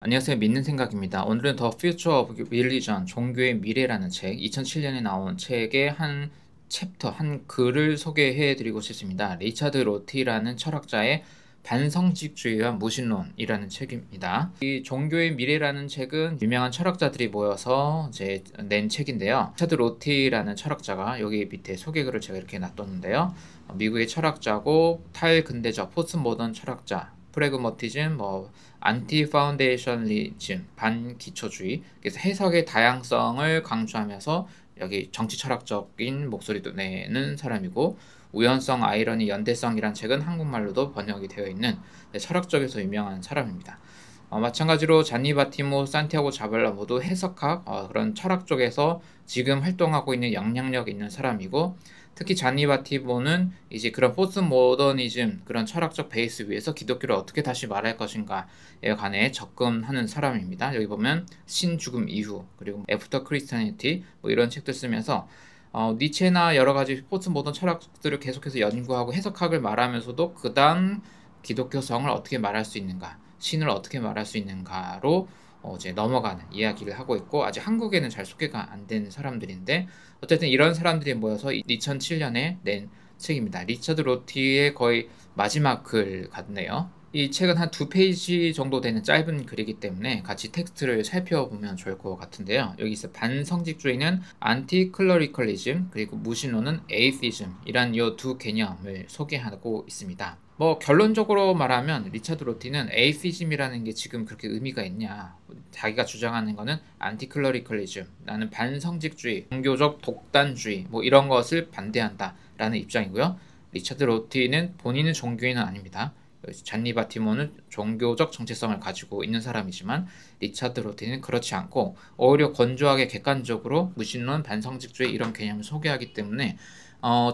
안녕하세요. 믿는 생각입니다. 오늘은 The Future of Religion, 종교의 미래라는 책, 2007년에 나온 책의 한 챕터, 한 글을 소개해 드리고 싶습니다. 리차드 로티라는 철학자의 반성직주의와 무신론이라는 책입니다. 이 종교의 미래라는 책은 유명한 철학자들이 모여서 이제 낸 책인데요. 리차드 로티라는 철학자가 여기 밑에 소개글을 제가 이렇게 놔뒀는데요. 미국의 철학자고 탈근대적 포스트모던 철학자, 프래그머티즘, 안티 파운데이션리즘, 반기초주의, 그래서 해석의 다양성을 강조하면서 여기 정치 철학적인 목소리도 내는 사람이고, 우연성, 아이러니, 연대성이란 책은 한국말로도 번역이 되어 있는 철학적에서 유명한 사람입니다. 마찬가지로 잔니 바티모, 산티아고 자발라 모두 해석학, 그런 철학 쪽에서 지금 활동하고 있는 영향력 있는 사람이고, 특히 잔니 바티모는 이제 그런 포스트 모더니즘, 그런 철학적 베이스 위에서 기독교를 어떻게 다시 말할 것인가에 관해 접근하는 사람입니다. 여기 보면 신 죽음 이후, 그리고 애프터 크리스티애니티 이런 책들 쓰면서 니체나 여러 가지 포스트 모던 철학들을 계속해서 연구하고 해석학을 말하면서도 그다음 기독교성을 어떻게 말할 수 있는가, 신을 어떻게 말할 수 있는가로 이제 넘어가는 이야기를 하고 있고, 아직 한국에는 잘 소개가 안 된 사람들인데, 어쨌든 이런 사람들이 모여서 2007년에 낸 책입니다. 리처드 로티의 거의 마지막 글 같네요. 이 책은 한 2페이지 정도 되는 짧은 글이기 때문에 같이 텍스트를 살펴보면 좋을 것 같은데요. 여기서 반성직주의는 안티클러리컬리즘, 그리고 무신론은 에이티즘, 이란 이 두 개념을 소개하고 있습니다. 결론적으로 말하면 리차드 로티는 에이티즘이라는 게 지금 그렇게 의미가 있냐, 자기가 주장하는 거는 안티클러리컬리즘, 나는 반성직주의, 종교적 독단주의 이런 것을 반대한다 라는 입장이고요. 리차드 로티는 본인은 종교인은 아닙니다. 잔니 바티모는 종교적 정체성을 가지고 있는 사람이지만 리차드 로티는 그렇지 않고 오히려 건조하게 객관적으로 무신론, 반성직주의 이런 개념을 소개하기 때문에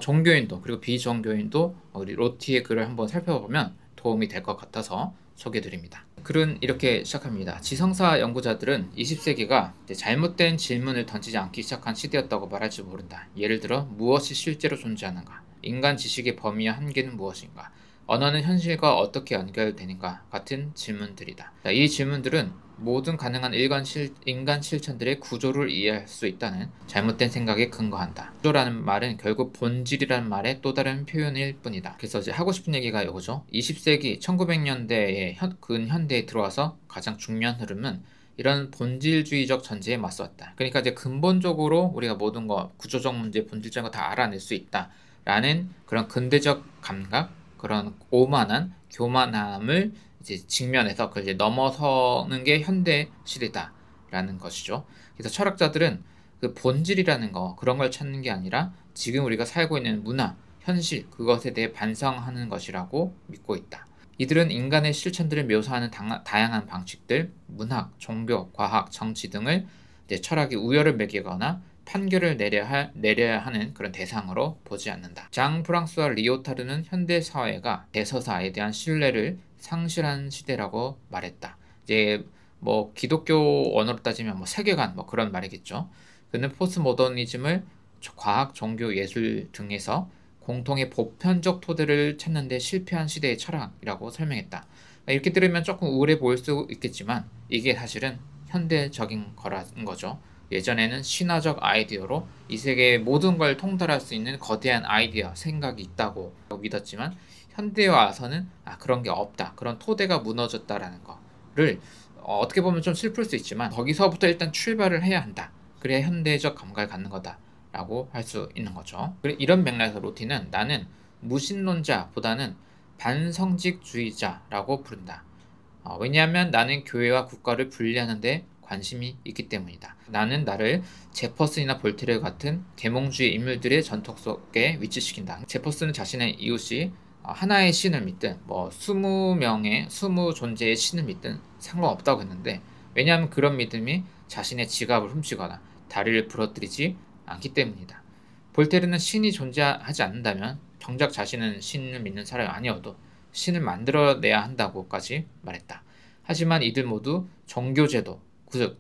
종교인도 그리고 비종교인도 우리 로티의 글을 한번 살펴보면 도움이 될 것 같아서 소개드립니다. 글은 이렇게 시작합니다. 지성사 연구자들은 20세기가 잘못된 질문을 던지지 않기 시작한 시대였다고 말할지 모른다. 예를 들어 무엇이 실제로 존재하는가? 인간 지식의 범위와 한계는 무엇인가? 언어는 현실과 어떻게 연결되는가? 같은 질문들이다. 이 질문들은 모든 가능한 인간 실천들의 구조를 이해할 수 있다는 잘못된 생각에 근거한다. 구조라는 말은 결국 본질이라는 말의 또 다른 표현일 뿐이다. 그래서 이제 하고 싶은 얘기가 이거죠. 20세기 1900년대에 근현대에 들어와서 가장 중요한 흐름은 이런 본질주의적 전제에 맞섰다. 그러니까 이제 근본적으로 우리가 모든 거, 구조적 문제, 본질적인 거 다 알아낼 수 있다라는 그런 근대적 감각, 그런 오만한 교만함을 이제 직면해서 그걸 이제 넘어서는 게 현대 시대다라는 것이죠. 그래서 철학자들은 그 본질이라는 거, 그런 걸 찾는 게 아니라 지금 우리가 살고 있는 문화, 현실, 그것에 대해 반성하는 것이라고 믿고 있다. 이들은 인간의 실천들을 묘사하는 다양한 방식들, 문학, 종교, 과학, 정치 등을 이제 철학이 우열을 매기거나 판결을 내려야 하는 그런 대상으로 보지 않는다. 장 프랑스와 리오타르는 현대 사회가 대서사에 대한 신뢰를 상실한 시대라고 말했다. 이제 기독교 언어로 따지면 세계관 그런 말이겠죠. 그는 포스모더니즘을 과학, 종교, 예술 등에서 공통의 보편적 토대를 찾는 데 실패한 시대의 철학이라고 설명했다. 이렇게 들으면 조금 우울해 보일 수 있겠지만 이게 사실은 현대적인 거라는 거죠. 예전에는 신화적 아이디어로 이 세계의 모든 걸 통달할 수 있는 거대한 아이디어, 생각이 있다고 믿었지만 현대에 와서는 그런 게 없다. 그런 토대가 무너졌다라는 거를 어떻게 보면 좀 슬플 수 있지만 거기서부터 일단 출발을 해야 한다. 그래야 현대적 감각을 갖는 거다라고 할 수 있는 거죠. 이런 맥락에서 로티는 나는 무신론자보다는 반성직주의자라고 부른다. 왜냐하면 나는 교회와 국가를 분리하는 데 관심이 있기 때문이다. 나는 나를 제퍼슨이나 볼테르 같은 계몽주의 인물들의 전통 속에 위치시킨다. 제퍼슨은 자신의 이웃이 하나의 신을 믿든 20명의 20존재의 신을 믿든 상관없다고 했는데, 왜냐하면 그런 믿음이 자신의 지갑을 훔치거나 다리를 부러뜨리지 않기 때문이다. 볼테르는 신이 존재하지 않는다면 정작 자신은 신을 믿는 사람이 아니어도 신을 만들어내야 한다고까지 말했다. 하지만 이들 모두 종교제도,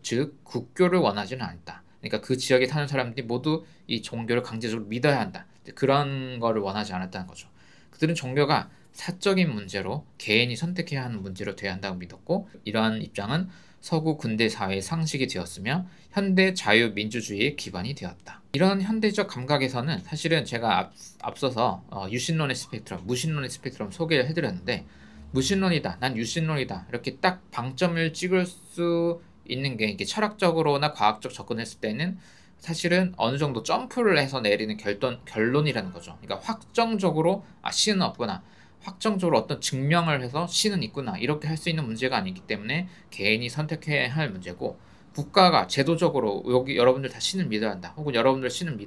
즉 국교를 원하지는 않았다. 그러니까 그 지역에 사는 사람들이 모두 이 종교를 강제적으로 믿어야 한다. 그런 거를 원하지 않았다는 거죠. 그들은 종교가 사적인 문제로 개인이 선택해야 하는 문제로 돼야 한다고 믿었고, 이러한 입장은 서구 근대 사회의 상식이 되었으며 현대 자유민주주의의 기반이 되었다. 이런 현대적 감각에서는 사실은 제가 앞서서 유신론의 스펙트럼, 무신론의 스펙트럼 소개를 해드렸는데, 무신론이다, 난 유신론이다, 이렇게 딱 방점을 찍을 수 있는 게, 이게 철학적으로나 과학적 접근했을 때는 사실은 어느 정도 점프를 해서 내리는 결론이라는 거죠. 그러니까 확정적으로 신은 없구나, 확정적으로 어떤 증명을 해서 신은 있구나, 이렇게 할 수 있는 문제가 아니기 때문에 개인이 선택해야 할 문제고, 국가가 제도적으로 여기 여러분들 다 신을 믿어야 한다, 혹은 여러분들 신을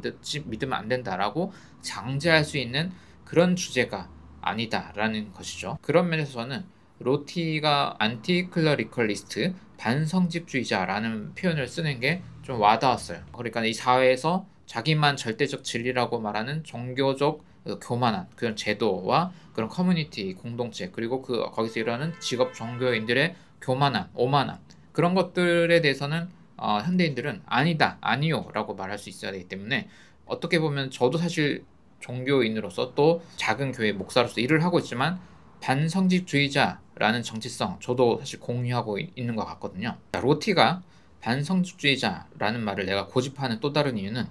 믿으면 안 된다라고 강제할 수 있는 그런 주제가 아니다라는 것이죠. 그런 면에서는 로티가 안티클러리컬리스트, 반성직주의자라는 표현을 쓰는 게 좀 와닿았어요. 그러니까 이 사회에서 자기만 절대적 진리라고 말하는 종교적 교만한 그런 제도와 그런 커뮤니티 공동체, 그리고 거기서 일하는 직업 종교인들의 교만함, 오만함, 그런 것들에 대해서는 현대인들은 아니다, 아니요 라고 말할 수 있어야 되기 때문에, 어떻게 보면 저도 사실 종교인으로서 또 작은 교회 목사로서 일을 하고 있지만 반성직주의자라는 정체성 저도 사실 공유하고 있는 것 같거든요. 로티가 반성직주의자라는 말을 내가 고집하는 또 다른 이유는,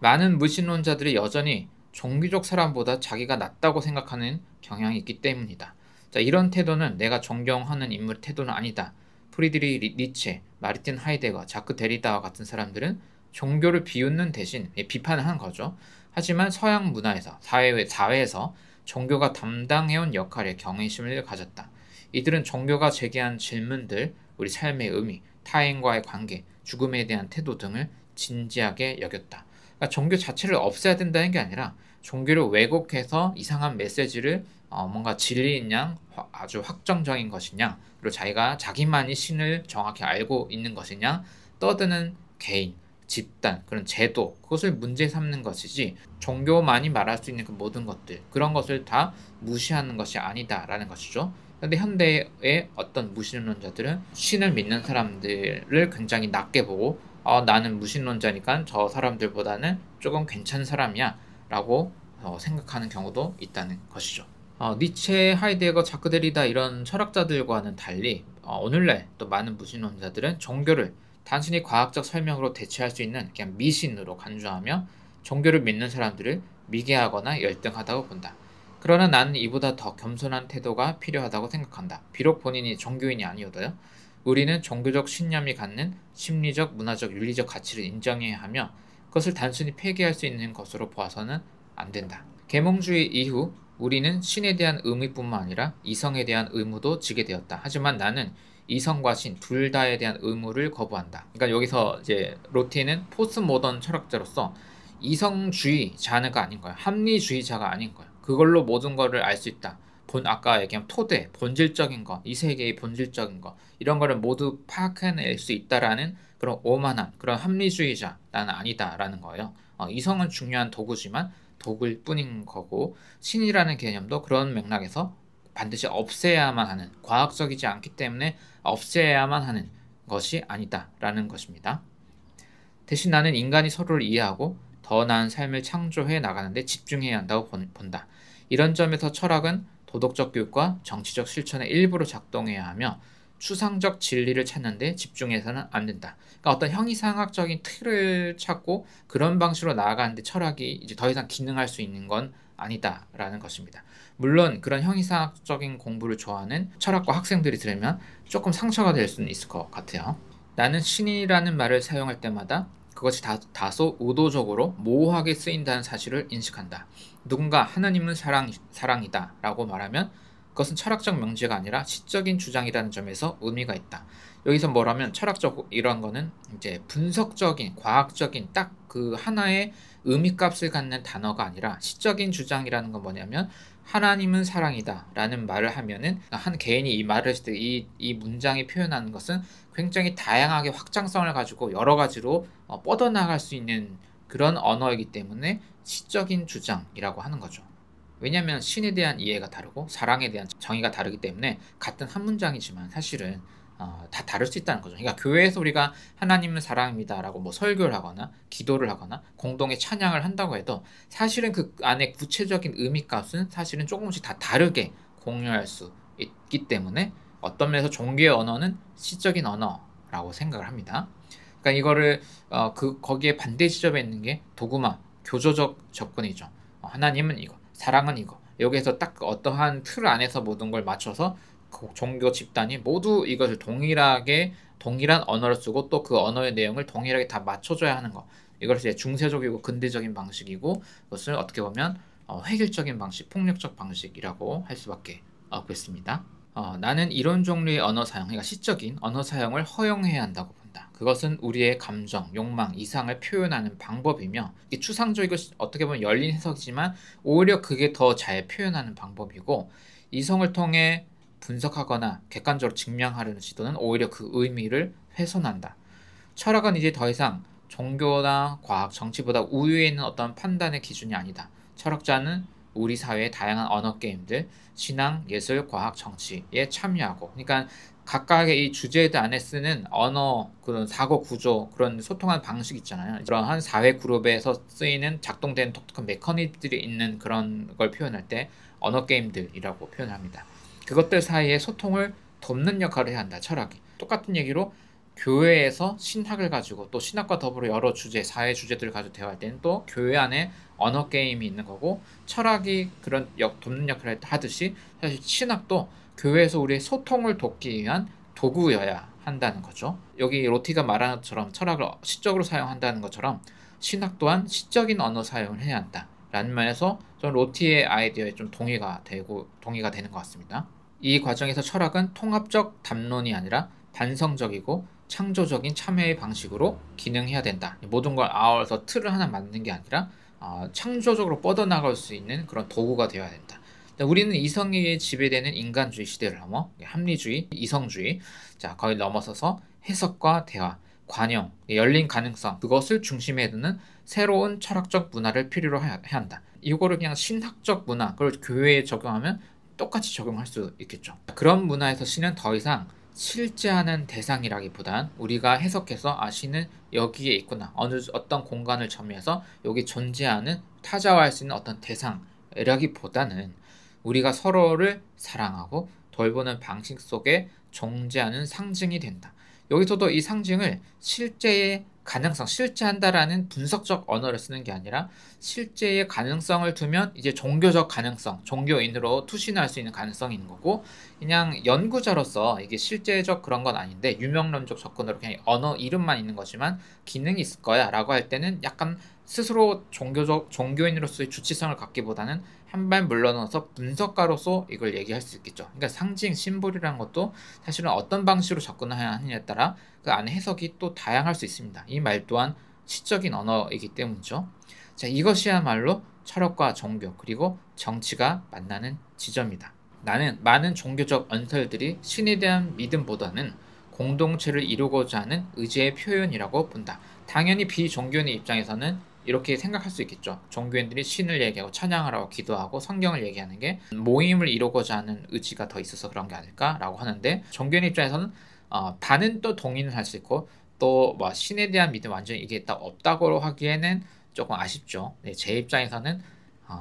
많은 무신론자들이 여전히 종교적 사람보다 자기가 낫다고 생각하는 경향이 있기 때문이다. 자, 이런 태도는 내가 존경하는 인물의 태도는 아니다. 프리드리히 니체, 마르틴 하이데거, 자크 데리다와 같은 사람들은 종교를 비웃는 대신 비판을 하는 거죠. 하지만 서양 문화에서, 사회에서 종교가 담당해온 역할에 경외심을 가졌다. 이들은 종교가 제기한 질문들, 우리 삶의 의미, 타인과의 관계, 죽음에 대한 태도 등을 진지하게 여겼다. 그러니까 종교 자체를 없애야 된다는 게 아니라 종교를 왜곡해서 이상한 메시지를 뭔가 진리인 양, 아주 확정적인 것이냐, 그리고 자기만이 신을 정확히 알고 있는 것이냐 떠드는 개인, 집단, 그런 제도, 그것을 문제 삼는 것이지, 종교만이 말할 수 있는 그 모든 것들, 그런 것을 다 무시하는 것이 아니다라는 것이죠. 근데 현대의 어떤 무신론자들은 신을 믿는 사람들을 굉장히 낮게 보고, 나는 무신론자니까 저 사람들보다는 조금 괜찮은 사람이야 라고 생각하는 경우도 있다는 것이죠. 니체, 하이데거, 자크 데리다 이런 철학자들과는 달리 오늘날 또 많은 무신론자들은 종교를 단순히 과학적 설명으로 대체할 수 있는 그냥 미신으로 간주하며 종교를 믿는 사람들을 미개하거나 열등하다고 본다. 그러나 나는 이보다 더 겸손한 태도가 필요하다고 생각한다. 비록 본인이 종교인이 아니어도요. 우리는 종교적 신념이 갖는 심리적, 문화적, 윤리적 가치를 인정해야 하며 그것을 단순히 폐기할 수 있는 것으로 보아서는 안 된다. 계몽주의 이후 우리는 신에 대한 의무뿐만 아니라 이성에 대한 의무도 지게 되었다. 하지만 나는 이성과 신 둘 다에 대한 의무를 거부한다. 그러니까 여기서 이제 로티는 포스트 모던 철학자로서 이성주의자가 아닌 거야. 합리주의자가 아닌 거야. 그걸로 모든 거를 알 수 있다. 아까 얘기한 토대, 본질적인 거, 이 세계의 본질적인 거, 이런 거를 모두 파악해낼 수 있다라는 그런 오만함, 그런 합리주의자, 나는 아니다라는 거예요. 이성은 중요한 도구지만 도구일 뿐인 거고, 신이라는 개념도 그런 맥락에서 반드시 없애야만 하는, 과학적이지 않기 때문에 없애야만 하는 것이 아니다라는 것입니다. 대신 나는 인간이 서로를 이해하고 더 나은 삶을 창조해 나가는데 집중해야 한다고 본다. 이런 점에서 철학은 도덕적 교육과 정치적 실천의 일부로 작동해야 하며 추상적 진리를 찾는 데 집중해서는 안 된다. 그러니까 어떤 형이상학적인 틀을 찾고 그런 방식으로 나아가는데 철학이 이제 더 이상 기능할 수 있는 건 아니다라는 것입니다. 물론 그런 형이상학적인 공부를 좋아하는 철학과 학생들이 들으면 조금 상처가 될 수는 있을 것 같아요. 나는 신이라는 말을 사용할 때마다 그것이 다소 의도적으로 모호하게 쓰인다는 사실을 인식한다. 누군가 하나님은 사랑이다 라고 말하면 그것은 철학적 명제가 아니라 시적인 주장이라는 점에서 의미가 있다. 여기서 뭐라면 철학적 이런 거는 이제 분석적인, 과학적인 딱 그 하나의 의미값을 갖는 단어가 아니라 시적인 주장이라는 건 뭐냐면, 하나님은 사랑이다 라는 말을 하면은 한 개인이 이 말을 했을 때 이 문장이 표현하는 것은 굉장히 다양하게 확장성을 가지고 여러 가지로 뻗어나갈 수 있는 그런 언어이기 때문에 시적인 주장이라고 하는 거죠. 왜냐하면 신에 대한 이해가 다르고 사랑에 대한 정의가 다르기 때문에 같은 한 문장이지만 사실은 다 다를 수 있다는 거죠. 그러니까 교회에서 우리가 하나님은 사랑입니다 라고 뭐 설교를 하거나 기도를 하거나 공동의 찬양을 한다고 해도 사실은 그 안에 구체적인 의미값은 사실은 조금씩 다 다르게 공유할 수 있기 때문에 어떤 면에서 종교의 언어는 시적인 언어라고 된다라고 생각을 합니다. 그러니까 이거를 거기에 반대 지점에 있는 게 도구마, 교조적 접근이죠. 하나님은 이거, 사랑은 이거. 여기에서 딱 어떠한 틀 안에서 모든 걸 맞춰서 그 종교 집단이 모두 이것을 동일한 언어를 쓰고 또 그 언어의 내용을 동일하게 다 맞춰줘야 하는 거. 이것을 이제 중세적이고 근대적인 방식이고, 그것을 어떻게 보면 획일적인 방식, 폭력적 방식이라고 할 수밖에 없겠습니다. 나는 이런 종류의 언어 사용, 그러니까 시적인 언어 사용을 허용해야 한다고 본다. 그것은 우리의 감정, 욕망, 이상을 표현하는 방법이며, 이 추상적이고 어떻게 보면 열린 해석이지만 오히려 그게 더 잘 표현하는 방법이고, 이성을 통해 분석하거나 객관적으로 증명하려는 시도는 오히려 그 의미를 훼손한다. 철학은 이제 더 이상 종교나 과학, 정치보다 우위에 있는 어떤 판단의 기준이 아니다. 철학자는 우리 사회의 다양한 언어 게임들, 신앙, 예술, 과학, 정치에 참여하고, 그러니까 각각의 이 주제들 안에 쓰는 언어, 그런 사고 구조, 그런 소통하는 방식 있잖아요. 그러한 사회 그룹에서 쓰이는 작동되는 독특한 메커니즘들이 있는 그런 걸 표현할 때 언어 게임들이라고 표현합니다. 그것들 사이에 소통을 돕는 역할을 해야 한다, 철학이. 똑같은 얘기로 교회에서 신학을 가지고 또 신학과 더불어 여러 주제, 사회 주제들을 가지고 대화할 때는 또 교회 안에 언어 게임이 있는 거고, 철학이 그런 돕는 역할을 하듯이 사실 신학도 교회에서 우리의 소통을 돕기 위한 도구여야 한다는 거죠. 여기 로티가 말하는 것처럼 철학을 시적으로 사용한다는 것처럼 신학 또한 시적인 언어 사용을 해야 한다 라는 면에서 저는 로티의 아이디어에 좀 동의가 되는 것 같습니다. 이 과정에서 철학은 통합적 담론이 아니라 반성적이고 창조적인 참여의 방식으로 기능해야 된다. 모든 걸 아울러서 틀을 하나 만드는 게 아니라 창조적으로 뻗어나갈 수 있는 그런 도구가 되어야 된다. 우리는 이성에 지배되는 인간주의 시대를 넘어 합리주의, 이성주의, 거의 넘어서서 해석과 대화, 관용, 열린 가능성, 그것을 중심에 두는 새로운 철학적 문화를 필요로 해야 한다. 이거를 그냥 신학적 문화, 그걸 교회에 적용하면 똑같이 적용할 수 있겠죠. 그런 문화에서 신은 더 이상 실제하는 대상이라기보단 우리가 해석해서 신은 여기에 있구나, 어떤 공간을 점유해서 여기 존재하는 타자화할 수 있는 어떤 대상이라기보다는 우리가 서로를 사랑하고 돌보는 방식 속에 존재하는 상징이 된다. 여기서도 이 상징을 실제의 가능성, 실제한다라는 분석적 언어를 쓰는 게 아니라 실제의 가능성을 두면 이제 종교적 가능성, 종교인으로 투신할 수 있는 가능성이 있는 거고, 그냥 연구자로서 이게 실제적 그런 건 아닌데 유명론적 접근으로 그냥 언어 이름만 있는 거지만 기능이 있을 거야 라고 할 때는 약간 스스로 종교인으로서의 주체성을 갖기보다는 한 발 물러나서 분석가로서 이걸 얘기할 수 있겠죠. 그러니까 상징, 심볼이라는 것도 사실은 어떤 방식으로 접근해야 하느냐에 따라 그 안에 해석이 또 다양할 수 있습니다. 이 말 또한 시적인 언어이기 때문이죠. 이것이야말로 철학과 종교 그리고 정치가 만나는 지점이다. 나는 많은 종교적 언설들이 신에 대한 믿음보다는 공동체를 이루고자 하는 의지의 표현이라고 본다. 당연히 비종교인의 입장에서는 이렇게 생각할 수 있겠죠. 종교인들이 신을 얘기하고 찬양을 하고 기도하고 성경을 얘기하는 게 모임을 이루고자 하는 의지가 더 있어서 그런 게 아닐까라고 하는데, 종교인 입장에서는 반은 또 동의는 할 수 있고, 또 뭐 신에 대한 믿음 완전히 이게 딱 없다고 하기에는 조금 아쉽죠. 제 입장에서는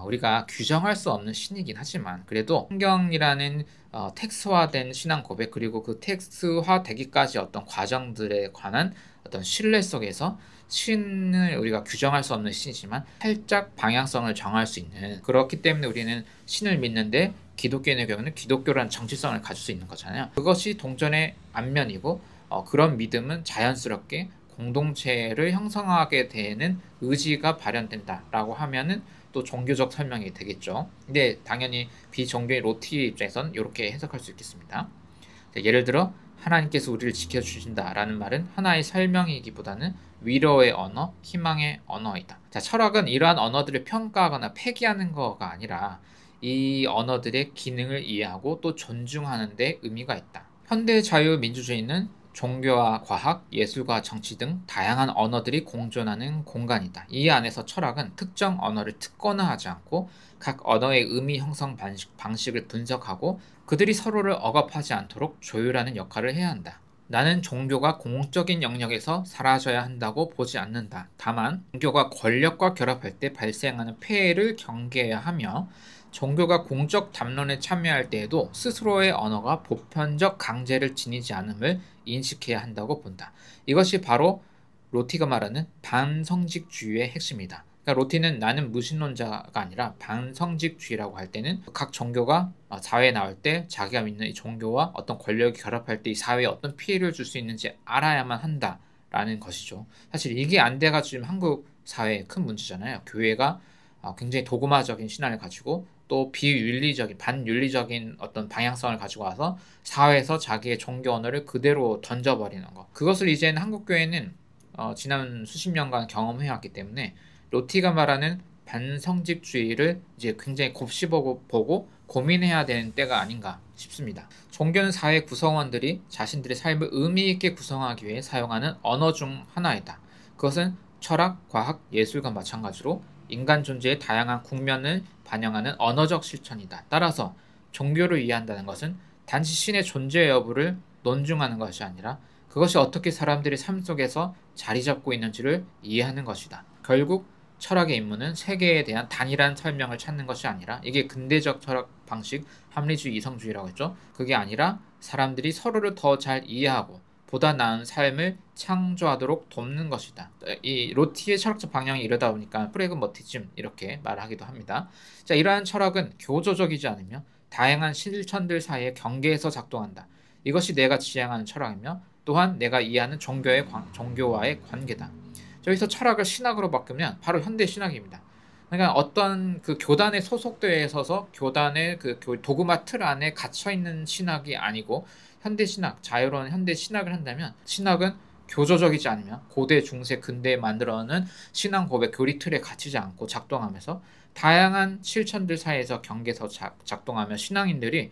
우리가 규정할 수 없는 신이긴 하지만 그래도 성경이라는 텍스화된 신앙 고백, 그리고 그 텍스화 되기까지 어떤 과정들에 관한 어떤 신뢰 속에서 신을 우리가 규정할 수 없는 신이지만 살짝 방향성을 정할 수 있는, 그렇기 때문에 우리는 신을 믿는데 기독교인의 경우는 기독교라는 정체성을 가질 수 있는 거잖아요. 그것이 동전의 앞면이고, 그런 믿음은 자연스럽게 공동체를 형성하게 되는 의지가 발현된다라고 하면은 또 종교적 설명이 되겠죠. 근데 당연히 비종교인 로티 입장에서는 이렇게 해석할 수 있겠습니다. 예를 들어 하나님께서 우리를 지켜주신다라는 말은 하나의 설명이기보다는 위로의 언어, 희망의 언어이다. 철학은 이러한 언어들을 평가하거나 폐기하는 거가 아니라 이 언어들의 기능을 이해하고 또 존중하는 데 의미가 있다. 현대 자유민주주의는 종교와 과학, 예술과 정치 등 다양한 언어들이 공존하는 공간이다. 이 안에서 철학은 특정 언어를 특권화하지 않고 각 언어의 의미 형성 방식을 분석하고 그들이 서로를 억압하지 않도록 조율하는 역할을 해야 한다. 나는 종교가 공적인 영역에서 사라져야 한다고 보지 않는다. 다만 종교가 권력과 결합할 때 발생하는 폐해를 경계해야 하며 종교가 공적 담론에 참여할 때에도 스스로의 언어가 보편적 강제를 지니지 않음을 인식해야 한다고 본다. 이것이 바로 로티가 말하는 반성직주의의 핵심이다. 그러니까 로티는 나는 무신론자가 아니라 반성직주의라고 할 때는 각 종교가 사회에 나올 때 자기가 믿는 이 종교와 어떤 권력이 결합할 때 이 사회에 어떤 피해를 줄 수 있는지 알아야만 한다라는 것이죠. 사실 이게 안 돼가지고 지금 한국 사회의 큰 문제잖아요. 교회가 굉장히 도그마적인 신앙을 가지고 또 비윤리적인 반윤리적인 어떤 방향성을 가지고 와서 사회에서 자기의 종교 언어를 그대로 던져버리는 거. 그것을 이제는 한국 교회는 지난 수십 년간 경험해 왔기 때문에 로티가 말하는 반성직주의를 이제 굉장히 곱씹어보고 고민해야 되는 때가 아닌가 싶습니다. 종교는 사회 구성원들이 자신들의 삶을 의미 있게 구성하기 위해 사용하는 언어 중 하나이다. 그것은 철학, 과학, 예술과 마찬가지로 인간 존재의 다양한 국면을 반영하는 언어적 실천이다. 따라서 종교를 이해한다는 것은 단지 신의 존재 여부를 논중하는 것이 아니라 그것이 어떻게 사람들의 삶 속에서 자리 잡고 있는지를 이해하는 것이다. 결국 철학의 임무는 세계에 대한 단일한 설명을 찾는 것이 아니라, 이게 근대적 철학 방식 합리주의 이성주의라고 했죠. 그게 아니라 사람들이 서로를 더 잘 이해하고 보다 나은 삶을 창조하도록 돕는 것이다. 이 로티의 철학적 방향이 이러다 보니까 프래그머티즘 이렇게 말하기도 합니다. 자, 이러한 철학은 교조적이지 않으며 다양한 실천들 사이의 경계에서 작동한다. 이것이 내가 지향하는 철학이며 또한 내가 이해하는 종교와의 관계다. 여기서 철학을 신학으로 바꾸면 바로 현대 신학입니다. 그러니까 어떤 그 교단에 소속되어 있어서 교단의 그 도그마 틀 안에 갇혀 있는 신학이 아니고 현대 신학, 자유로운 현대 신학을 한다면, 신학은 교조적이지 않으며 고대, 중세, 근대에 만들어놓은 신앙 고백 교리 틀에 갇히지 않고 작동하면서 다양한 실천들 사이에서 경계에서 작동하며 신앙인들이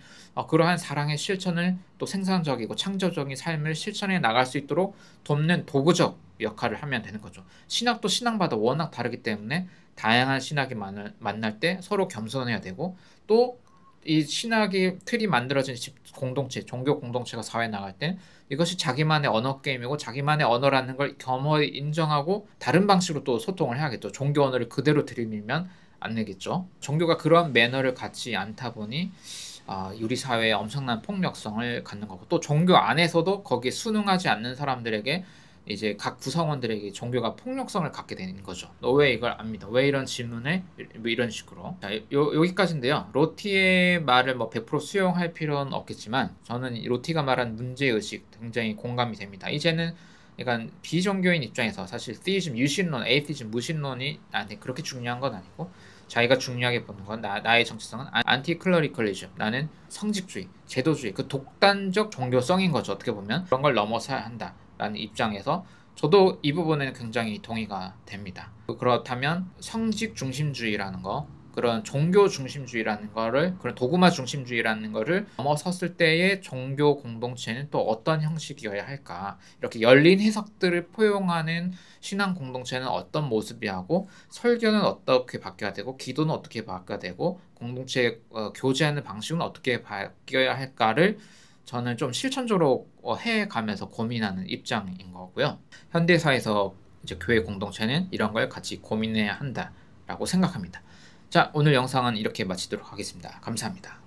그러한 사랑의 실천을 또 생산적이고 창조적인 삶을 실천해 나갈 수 있도록 돕는 도구적 역할을 하면 되는 거죠. 신학도 신앙마다 워낙 다르기 때문에 다양한 신학이 만날 때 서로 겸손해야 되고, 또 이 신학이 틀이 만들어진 공동체, 종교 공동체가 사회에 나갈 때 이것이 자기만의 언어 게임이고 자기만의 언어라는 걸 겸허히 인정하고 다른 방식으로 또 소통을 해야겠죠. 종교 언어를 그대로 들이밀면 안 되겠죠. 종교가 그런 매너를 갖지 않다 보니 우리 사회에 엄청난 폭력성을 갖는 거고, 또 종교 안에서도 거기에 순응하지 않는 사람들에게 이제 각 구성원들에게 종교가 폭력성을 갖게 되는 거죠. 너 왜 이걸 안 믿어? 왜 이런 질문에 뭐 이런 식으로. 자, 여기까지인데요. 로티의 말을 뭐 100% 수용할 필요는 없겠지만 저는 로티가 말한 문제의식 굉장히 공감이 됩니다. 이제는 약간 비종교인 입장에서 사실 theism, 유신론, atheism, 무신론이 나한테 그렇게 중요한 건 아니고, 자기가 중요하게 보는 건 나의 정체성은 안티클러리컬리즘, 나는 성직주의, 제도주의, 그 독단적 종교성인 거죠. 어떻게 보면 그런 걸 넘어서야 한다 라는 입장에서 저도 이 부분에는 굉장히 동의가 됩니다. 그렇다면 성직 중심주의라는 거, 그런 종교 중심주의라는 거를, 그런 도그마 중심주의라는 거를 넘어섰을 때의 종교 공동체는 또 어떤 형식이어야 할까? 이렇게 열린 해석들을 포용하는 신앙 공동체는 어떤 모습이 하고, 설교는 어떻게 바뀌어야 되고, 기도는 어떻게 바뀌어야 되고, 공동체 교제하는 방식은 어떻게 바뀌어야 할까를 저는 좀 실천적으로 해가면서 고민하는 입장인 거고요. 현대사에서 이제 교회 공동체는 이런 걸 같이 고민해야 한다라고 생각합니다. 자, 오늘 영상은 이렇게 마치도록 하겠습니다. 감사합니다.